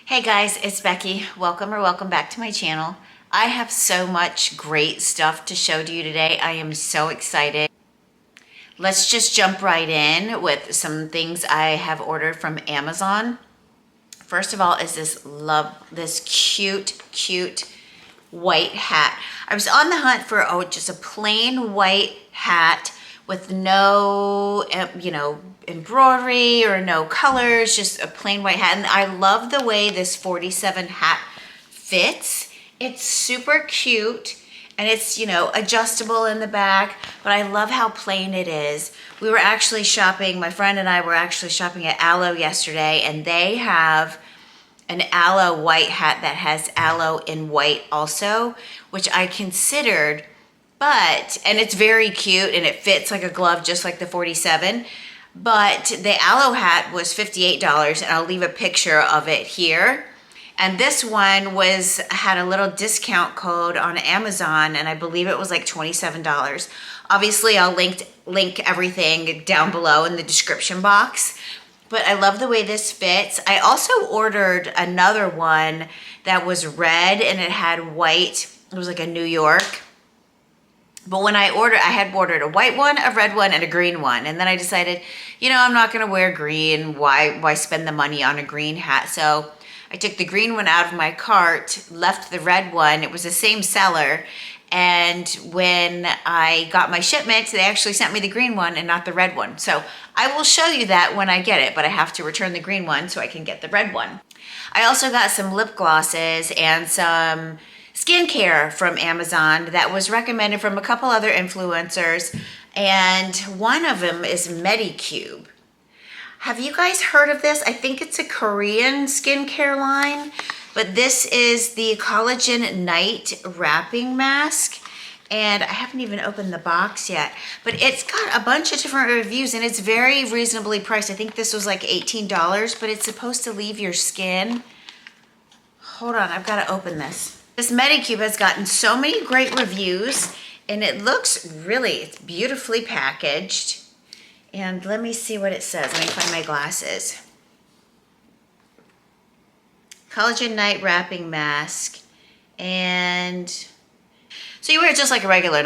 Hey guys, it's Becky. Welcome back to my channel. I have so much great stuff to show to you today. I am so excited. Let's just jump right in with some things I have ordered from Amazon. First of all is this cute white hat. I was on the hunt for just a plain white hat with no, embroidery or no colors, just a plain white hat. And I love the way this 47 hat fits. It's super cute and it's, adjustable in the back, but I love how plain it is. We were actually shopping, my friend and I were actually shopping at Alo yesterday, and they have an aloe white hat that has aloe in white also, which I considered, and it's very cute and it fits like a glove just like the 47, but the aloe hat was $58 and I'll leave a picture of it here. And this one had a little discount code on Amazon and I believe it was like $27. Obviously I'll link everything down below in the description box. But I love the way this fits. I also ordered another one that was red and it had white. It was like a New York. But when I had ordered a white one, a red one, and a green one. And then I decided, I'm not going to wear green. Why spend the money on a green hat? So I took the green one out of my cart, left the red one. It was the same seller. And when I got my shipment, they actually sent me the green one and not the red one. So I will show you that when I get it, but I have to return the green one so I can get the red one. I also got some lip glosses and some skincare from Amazon that was recommended from a couple other influencers. And one of them is Medicube. Have you guys heard of this? I think it's a Korean skincare line. But this is the Collagen Night Wrapping Mask. And I haven't even opened the box yet. But it's got a bunch of different reviews and it's very reasonably priced. I think this was like $18, but it's supposed to leave your skin. Hold on, I've got to open this. This Medicube has gotten so many great reviews and it looks it's beautifully packaged. And let me see what it says. Let me find my glasses. Collagen Night Wrapping Mask, and so you wear it just like a regular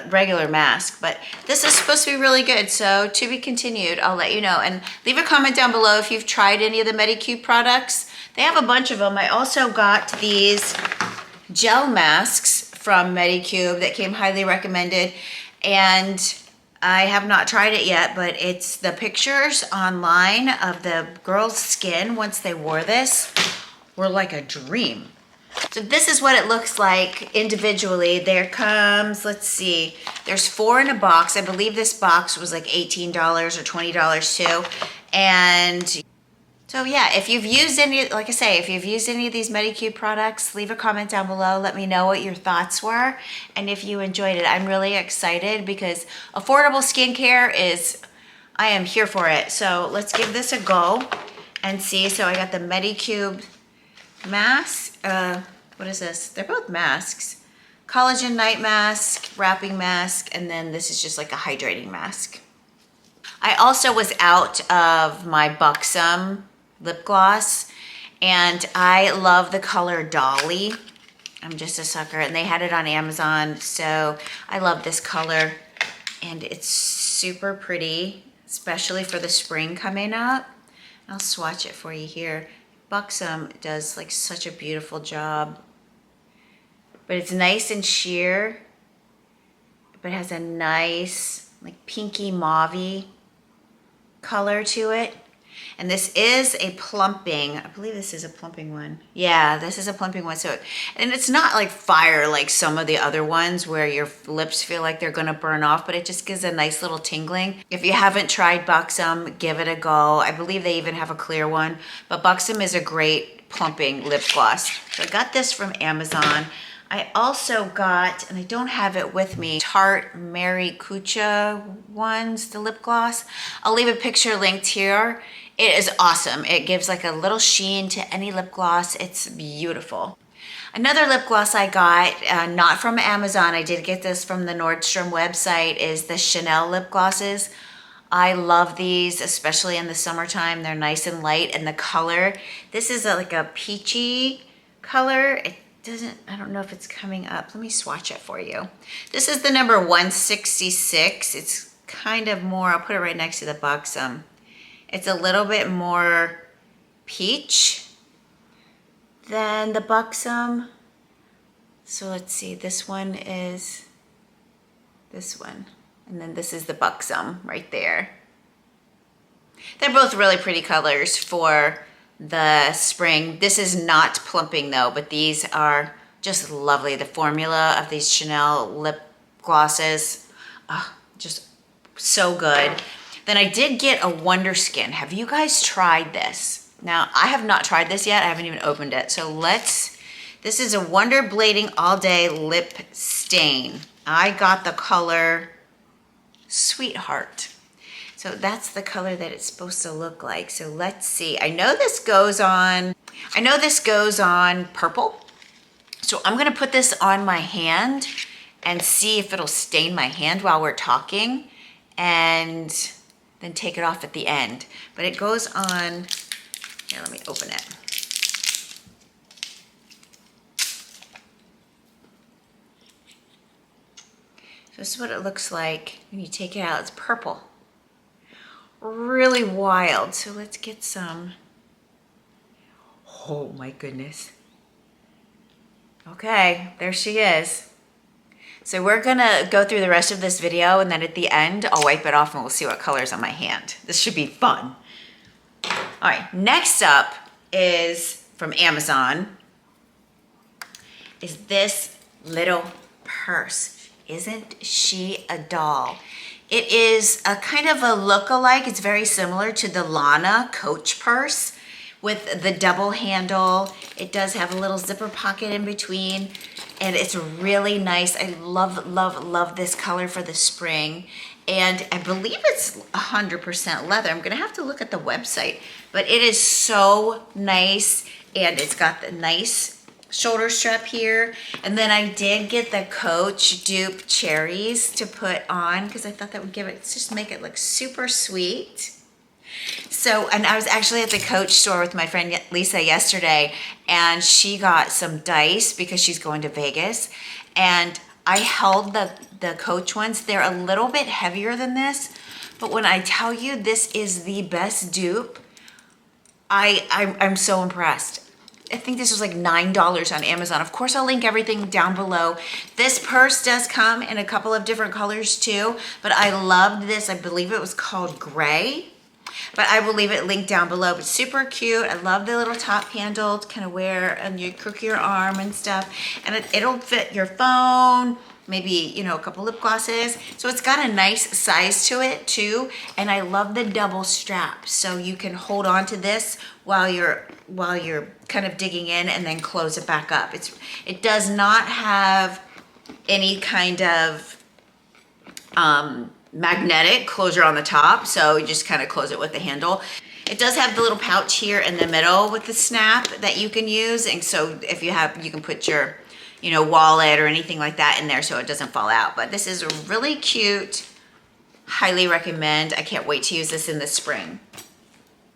regular mask, but this is supposed to be really good, so to be continued. I'll let you know, and leave a comment down below if you've tried any of the Medicube products. They have a bunch of them. I also got these gel masks from Medicube that came highly recommended, and I have not tried it yet, but it's the pictures online of the girl's skin once they wore this were like a dream. So this is what it looks like individually. There comes, let's see, there's 4 in a box. I believe this box was like $18 or $20 too. And so yeah, if you've used any, like I say, if you've used any of these Medicube products, leave a comment down below. Let me know what your thoughts were and if you enjoyed it. I'm really excited because affordable skincare I am here for it. So let's give this a go and see. So I got the Medicube mask. What is this? They're both masks. Collagen night mask, wrapping mask, and then this is just like a hydrating mask. I also was out of my Buxom lip gloss and I love the color Dolly. I'm just a sucker, and they had it on Amazon, so I love this color and it's super pretty, especially for the spring coming up. I'll swatch it for you here. Buxom does like such a beautiful job, but it's nice and sheer, but it has a nice like pinky mauve-y color to it. And this is a plumping, I believe this is a plumping one. Yeah, this is a plumping one. So, and it's not like fire like some of the other ones where your lips feel like they're gonna burn off, but it just gives a nice little tingling. If you haven't tried Buxom, give it a go. I believe they even have a clear one, but Buxom is a great plumping lip gloss. So I got this from Amazon. I also got, and I don't have it with me, Tarte Maracuja ones, the lip gloss. I'll leave a picture linked here. It is awesome. It gives like a little sheen to any lip gloss. It's beautiful. Another lip gloss I got, not from Amazon, I did get this from the Nordstrom website, is the Chanel lip glosses. I love these, especially in the summertime. They're nice and light, and the color, this is like a peachy color. It doesn't, I don't know if it's coming up. Let me swatch it for you. This is the number 166. It's kind of more, I'll put it right next to the Buxom. It's a little bit more peach than the Buxom. So let's see, this one is this one. And then this is the Buxom right there. They're both really pretty colors for the spring. This is not plumping though, but these are just lovely. The formula of these Chanel lip glosses, just so good. Then I did get a Wonderskin. Have you guys tried this? Now, I have not tried this yet. I haven't even opened it. So this is a Wonder Blading All Day Lip Stain. I got the color Sweetheart. So that's the color that it's supposed to look like. So let's see. I know this goes on purple. So I'm gonna put this on my hand and see if it'll stain my hand while we're talking, and then take it off at the end. But it goes on, here, let me open it. So this is what it looks like when you take it out. It's purple. Really wild. So let's get some. Oh my goodness. Okay, there she is. So we're gonna go through the rest of this video, and then at the end, I'll wipe it off and we'll see what color's on my hand. This should be fun. All right, next up is from Amazon, is this little purse. Isn't she a doll? It is a kind of a look-alike. It's very similar to the Lana Coach purse with the double handle. It does have a little zipper pocket in between, and it's really nice. I love, love, love this color for the spring. And I believe it's 100% leather. I'm gonna have to look at the website, but it is so nice. And it's got the nice shoulder strap here. And then I did get the Coach dupe cherries to put on because I thought that would just make it look super sweet. So, and I was actually at the Coach store with my friend Lisa yesterday, and she got some dice because she's going to Vegas. And I held the Coach ones. They're a little bit heavier than this, but when I tell you this is the best dupe, I'm so impressed. I think this was like $9 on Amazon. Of course, I'll link everything down below. This purse does come in a couple of different colors too, but I loved this. I believe it was called gray, but I will leave it linked down below. But super cute. I love the little top handle to kind of wear on your crook your arm and stuff. And it'll fit your phone, maybe, you know, a couple lip glosses. So it's got a nice size to it too. And I love the double strap. So you can hold on to this while you're kind of digging in and then close it back up. It does not have any kind of magnetic closure on the top. So you just kind of close it with the handle. It does have the little pouch here in the middle with the snap that you can use. And so if you can put your, you know, wallet or anything like that in there so it doesn't fall out. But this is really cute. Highly recommend. I can't wait to use this in the spring.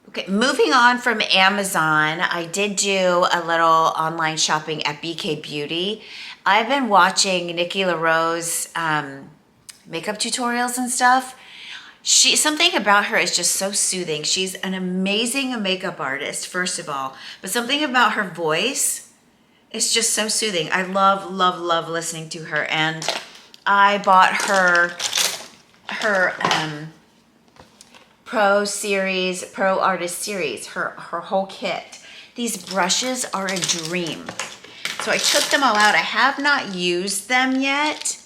Okay, moving on from Amazon, I did do a little online shopping at BK Beauty. I've been watching Nikki LaRose makeup tutorials and stuff. Something about her is just so soothing. She's an amazing makeup artist, first of all, but something about her voice is just so soothing. I love, love, love listening to her. And I bought her Pro Artist Series, her whole kit. These brushes are a dream. So I took them all out. I have not used them yet,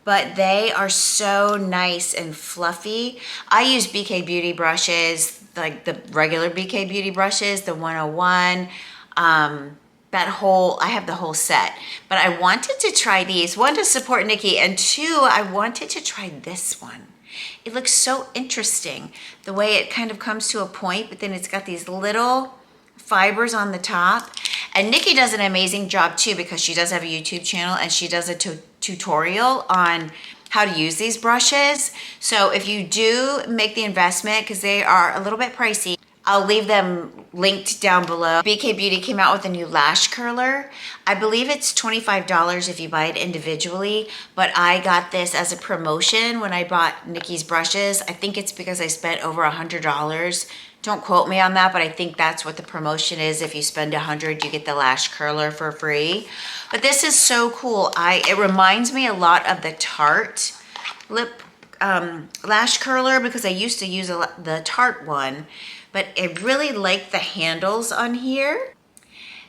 but they are so nice and fluffy. I use BK Beauty brushes, like the regular BK Beauty brushes, the 101, I have the whole set. But I wanted to try these, one, to support Nikki, and two, I wanted to try this one. It looks so interesting, the way it kind of comes to a point, but then it's got these little fibers on the top. And Nikki does an amazing job too, because she does have a YouTube channel and she does a tutorial on how to use these brushes. So if you do make the investment, because they are a little bit pricey, I'll leave them linked down below. BK Beauty came out with a new lash curler. I believe it's $25 if you buy it individually, but I got this as a promotion when I bought Nikki's brushes. I think it's because I spent over $100. Don't quote me on that, but I think that's what the promotion is. If you spend $100, you get the lash curler for free. But this is so cool. It reminds me a lot of the Tarte lip lash curler, because I used to use the Tarte one, but I really like the handles on here.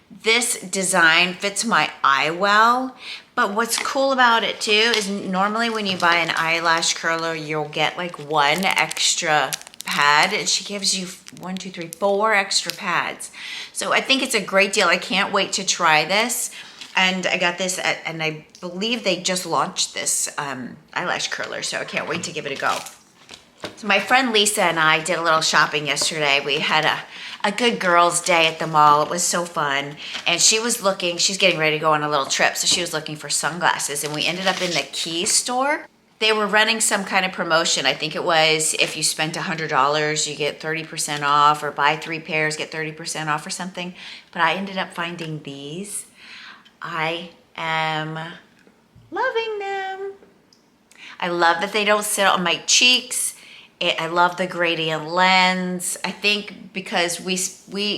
This design fits my eye well, but what's cool about it too is normally when you buy an eyelash curler, you'll get like one extra pad, and she gives you 4 extra pads. So I think it's a great deal. I can't wait to try this. And I got this and I believe they just launched this eyelash curler, so I can't wait to give it a go. So my friend Lisa and I did a little shopping yesterday. We had a good girls' day at the mall. It was so fun. And she's getting ready to go on a little trip, so she was looking for sunglasses, and we ended up in the Key store. They were running some kind of promotion. I think it was if you spent $100, you get 30% off, or buy 3 pairs, get 30% off or something. But I ended up finding these. I am loving them. I love that they don't sit on my cheeks. I love the gradient lens. I think because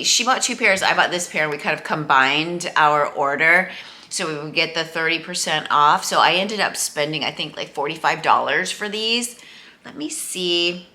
she bought 2 pairs, I bought this pair, and we kind of combined our order so we would get the 30% off. So I ended up spending, I think, like $45 for these. Let me see.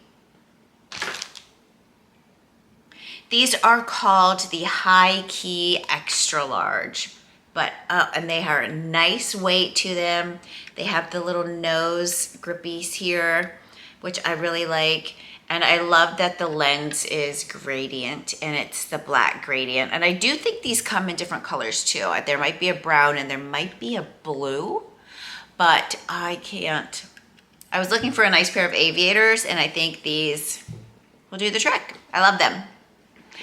These are called the High Key Extra Large. But, and they are a nice weight to them. They have the little nose grippies here, which I really like. And I love that the lens is gradient, and it's the black gradient. And I do think these come in different colors too. There might be a brown and there might be a blue, but I can't. I was looking for a nice pair of aviators, and I think these will do the trick. I love them.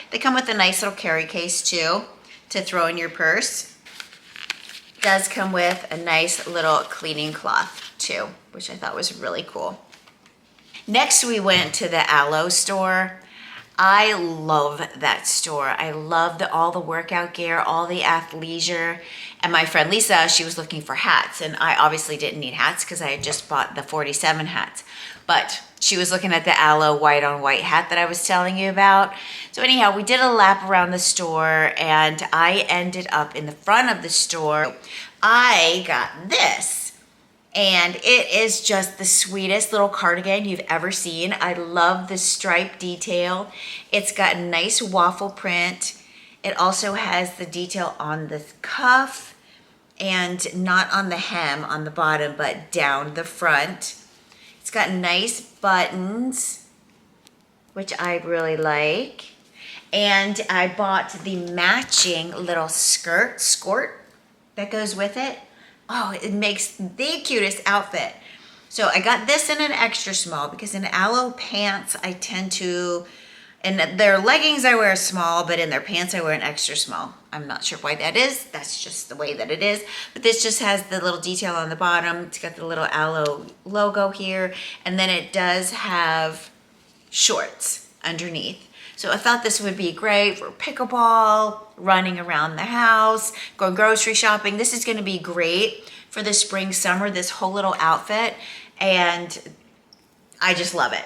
They come with a nice little carry case too to throw in your purse. It does come with a nice little cleaning cloth too, which I thought was really cool. Next, we went to the Alo store. I love that store. I love all the workout gear, all the athleisure. And my friend Lisa, she was looking for hats, and I obviously didn't need hats because I had just bought the 47 hats. But she was looking at the Alo White on White hat that I was telling you about. So anyhow, we did a lap around the store, and I ended up in the front of the store. I got this. And it is just the sweetest little cardigan you've ever seen. I love the stripe detail. It's got a nice waffle print. It also has the detail on the cuff and not on the hem on the bottom, but down the front. It's got nice buttons, which I really like. And I bought the matching little skirt that goes with it. Oh, it makes the cutest outfit. So I got this in an extra small because in Alo pants, I tend to, in their leggings I wear a small, but in their pants I wear an extra small. I'm not sure why that is. That's just the way that it is. But this just has the little detail on the bottom. It's got the little Alo logo here. And then it does have shorts underneath. So I thought this would be great for pickleball, running around the house, going grocery shopping. This is gonna be great for the spring, summer, this whole little outfit. And I just love it.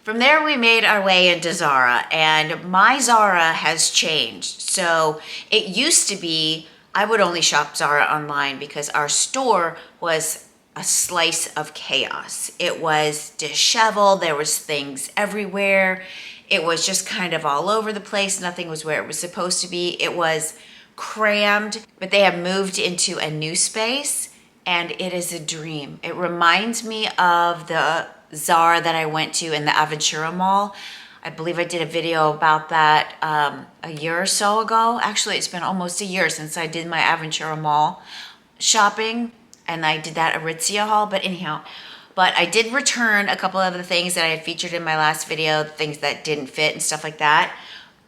From there, we made our way into Zara, and my Zara has changed. So it used to be, I would only shop Zara online because our store was a slice of chaos. It was disheveled, there was things everywhere. It was just kind of all over the place. Nothing was where it was supposed to be. It was crammed, but they have moved into a new space, and it is a dream. It reminds me of the Zara that I went to in the Aventura Mall. I believe I did a video about that a year or so ago. Actually, it's been almost a year since I did my Aventura Mall shopping, and I did that Aritzia haul, but anyhow. But I did return a couple of the things that I had featured in my last video, things that didn't fit and stuff like that.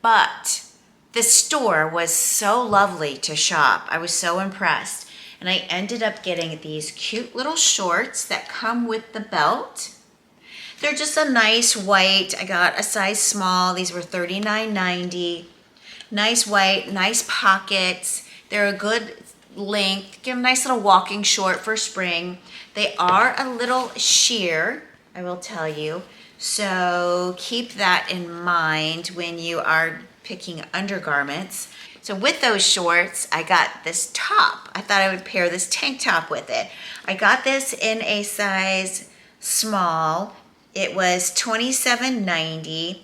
But the store was so lovely to shop. I was so impressed. And I ended up getting these cute little shorts that come with the belt. They're just a nice white. I got a size small. These were $39.90. Nice white, nice pockets. They're a good length. Give them a nice little walking short for spring. They are a little sheer, I will tell you. So keep that in mind when you are picking undergarments. So with those shorts, I got this top. I thought I would pair this tank top with it. I got this in a size small. It was $27.90.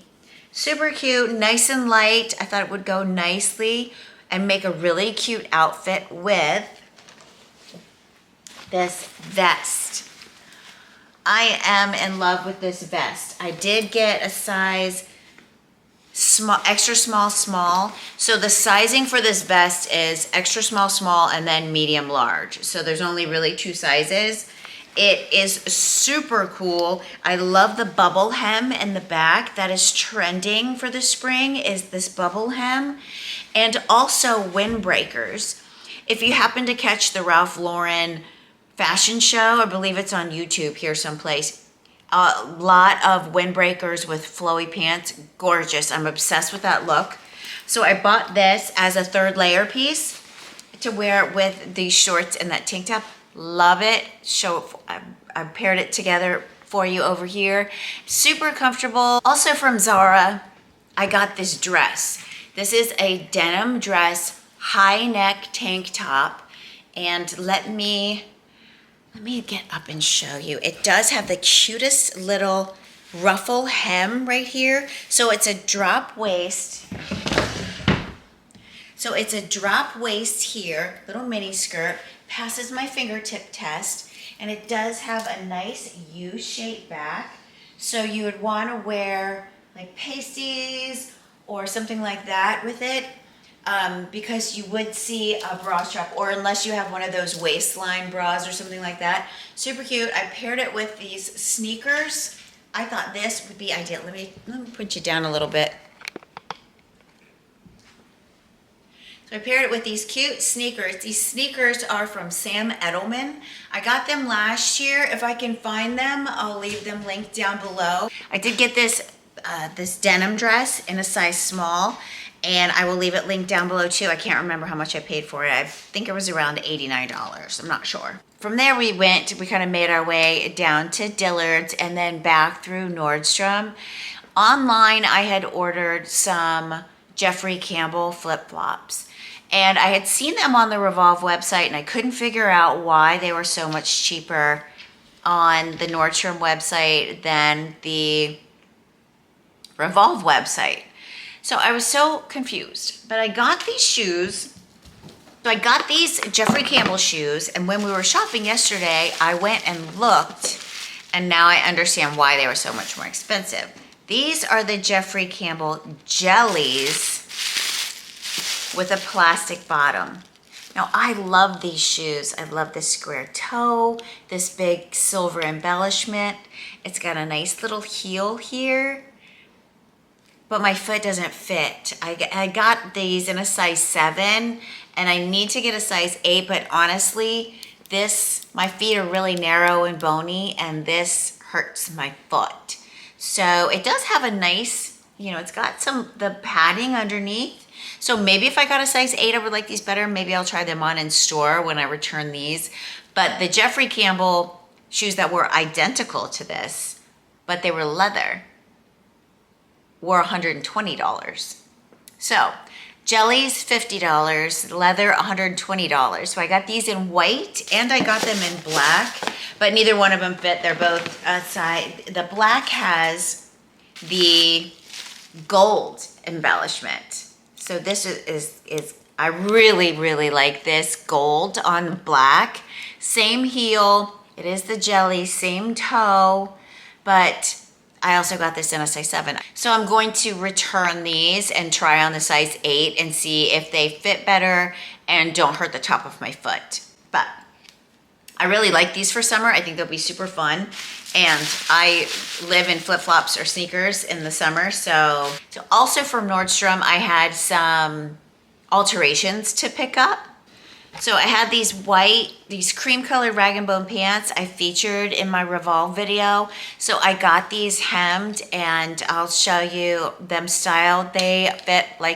Super cute, nice and light. I thought it would go nicely and make a really cute outfit with this vest. I am in love with this vest. I did get a size small, extra small, small. So the sizing for this vest is extra small, small, and then medium large. So there's only really 2 sizes. It is super cool. I love the bubble hem in the back. That is trending for the spring, is this bubble hem. And also windbreakers. If you happen to catch the Ralph Lauren fashion show, I believe it's on YouTube here someplace, a lot of windbreakers with flowy pants. Gorgeous. I'm obsessed with that look. So I bought this as a 3rd layer piece to wear with these shorts and that tank top. Love it. I paired it together for you over here. Super comfortable. Also from Zara, I got this dress. This is a denim dress, high neck tank top. And let me get up and show you. It does have the cutest little ruffle hem right here. So it's a drop waist. So it's a drop waist here, little mini skirt, passes my fingertip test, and it does have a nice U-shaped back. So you would want to wear like pasties or something like that with it, because you would see a bra strap, or unless you have one of those waistline bras or something like that. Super cute. I paired it with these sneakers. I thought this would be ideal. Let me put you down a little bit. So I paired it with these cute sneakers. These sneakers are from Sam Edelman. I got them last year. If I can find them, I'll leave them linked down below. I did get this denim dress in a size small, and I will leave it linked down below too. I can't remember how much I paid for it. I think it was around $89. I'm not sure. From there we kind of made our way down to Dillard's and then back through Nordstrom. Online, I had ordered some Jeffrey Campbell flip-flops. And I had seen them on the Revolve website, and I couldn't figure out why they were so much cheaper on the Nordstrom website than the Revolve website. So I was so confused. But I got these shoes. So I got these Jeffrey Campbell shoes, and when we were shopping yesterday, I went and looked, and now I understand why they were so much more expensive. These are the Jeffrey Campbell jellies with a plastic bottom. Now I love these shoes. I love this square toe, this big silver embellishment. It's got a nice little heel here, but my foot doesn't fit. I got these in a size 7, and I need to get a size 8, but honestly, my feet are really narrow and bony, and this hurts my foot. So it does have a nice, it's got the padding underneath. So maybe if I got a size 8, I would like these better. Maybe I'll try them on in store when I return these. But the Jeffrey Campbell shoes that were identical to this, but they were leather, were $120. So jellies, $50, leather, $120. So I got these in white and I got them in black, but neither one of them fit. They're both outside. The black has the gold embellishment. So this is I really, really like this gold on black. Same heel, it is the jelly, same toe, but I also got this in a size 7. So I'm going to return these and try on the size 8 and see if they fit better and don't hurt the top of my foot. But I really like these for summer. I think they'll be super fun. And I live in flip-flops or sneakers in the summer. So also from Nordstrom, I had some alterations to pick up. So I had these cream colored rag and bone pants I featured in my Revolve video. So I got these hemmed and I'll show you them styled. They fit like